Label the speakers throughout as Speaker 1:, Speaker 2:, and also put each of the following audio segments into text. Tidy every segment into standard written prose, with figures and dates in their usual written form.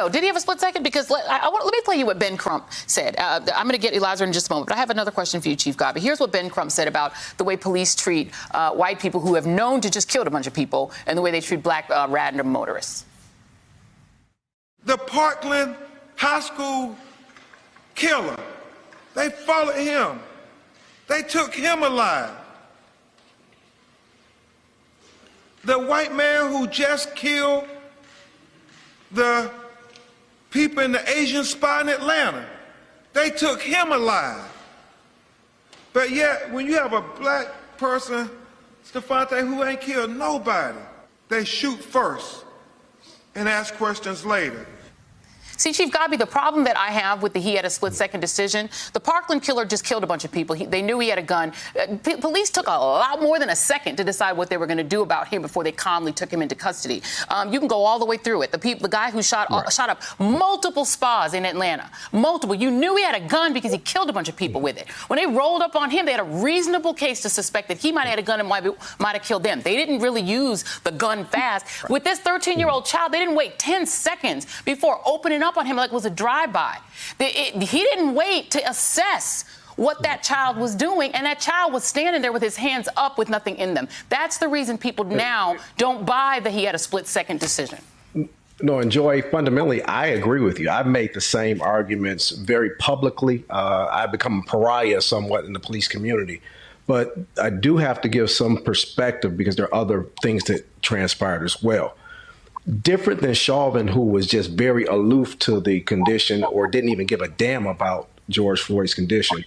Speaker 1: know. Did he have a split second? Because let me play you what Ben Crump said. I'm going to get Eliezer in just a moment, but I have another question for you, Chief Godbee. Here's what Ben Crump said about the way police treat white people who have known to just killed a bunch of people and the way they treat black random motorists.
Speaker 2: The Parkland High School killer, they followed him. They took him alive. The white man who just killed the people in the Asian spot in Atlanta, they took him alive. But yet, when you have a black person, Stephante, who ain't killed nobody, they shoot first and ask questions later.
Speaker 1: See, Chief Godbee, the problem that I have with he had a split-second decision, the Parkland killer just killed a bunch of people. They knew he had a gun. Police took a lot more than a second to decide what they were going to do about him before they calmly took him into custody. You can go all the way through it. The guy who shot up multiple spas in Atlanta, multiple. You knew he had a gun because he killed a bunch of people with it. When they rolled up on him, they had a reasonable case to suspect that he might have had a gun and might have killed them. They didn't really use the gun fast. Right. With this 13-year-old child, they didn't wait 10 seconds before opening up on him like it was a drive-by. He didn't wait to assess what that child was doing, and that child was standing there with his hands up with nothing in them. That's the reason people now don't buy that he had a split-second decision.
Speaker 3: No, and Joy, fundamentally, I agree with you. I've made the same arguments very publicly. I've become a pariah somewhat in the police community. But I do have to give some perspective because there are other things that transpired as well. Different than Chauvin, who was just very aloof to the condition or didn't even give a damn about George Floyd's condition.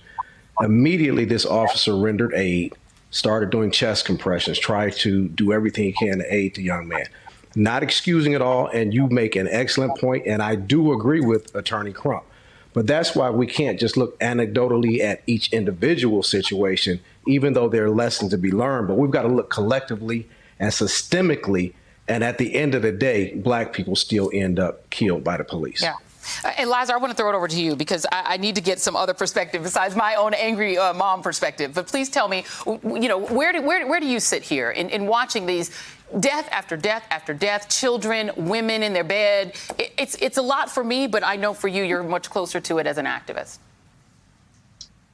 Speaker 3: Immediately, this officer rendered aid, started doing chest compressions, tried to do everything he can to aid the young man. Not excusing it all, and you make an excellent point, and I do agree with Attorney Crump. But that's why we can't just look anecdotally at each individual situation, even though there are lessons to be learned. But we've got to look collectively and systemically. And at the end of the day, black people still end up killed by the police. Yeah.
Speaker 1: Eliezer, I want to throw it over to you because I need to get some other perspective besides my own angry mom perspective. But please tell me, you know, where do you sit here in watching these death after death after death, children, women in their bed? It's a lot for me, but I know for you, you're much closer to it as an activist.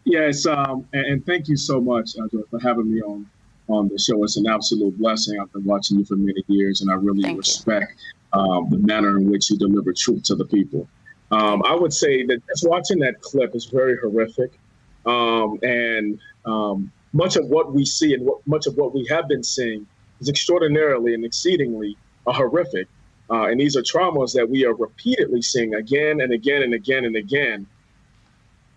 Speaker 4: Yes, and thank you so much, for having me on the show. It's an absolute blessing. I've been watching you for many years, and I really respect the manner in which you deliver truth to the people. I would say that just watching that clip is very horrific. And much of what we see and much of what we have been seeing is extraordinarily and exceedingly horrific. And these are traumas that we are repeatedly seeing again and again and again and again.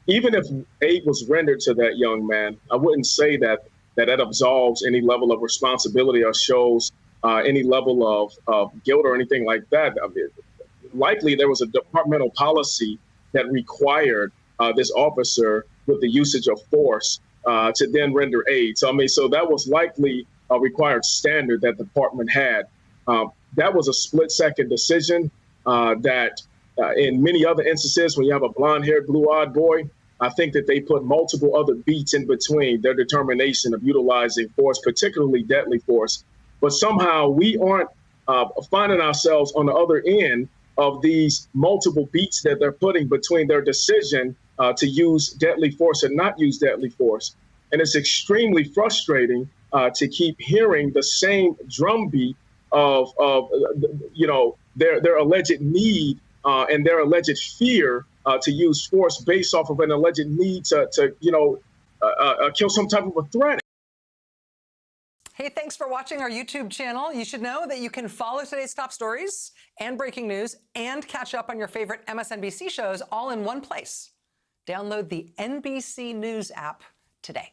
Speaker 4: Even if aid was rendered to that young man, I wouldn't say that absolves any level of responsibility or shows any level of guilt or anything like that. I mean, likely there was a departmental policy that required this officer with the usage of force to then render aid. So that was likely a required standard that the department had. That was a split-second decision that in many other instances, when you have a blonde-haired, blue-eyed boy, I think that they put multiple other beats in between their determination of utilizing force, particularly deadly force. But somehow we aren't finding ourselves on the other end of these multiple beats that they're putting between their decision to use deadly force and not use deadly force. And it's extremely frustrating to keep hearing the same drumbeat of their alleged need and their alleged fear to use force based off of an alleged need to kill some type of a threat.
Speaker 5: Hey, thanks for watching our YouTube channel. You should know that you can follow today's top stories and breaking news and catch up on your favorite MSNBC shows all in one place. Download the NBC News app today.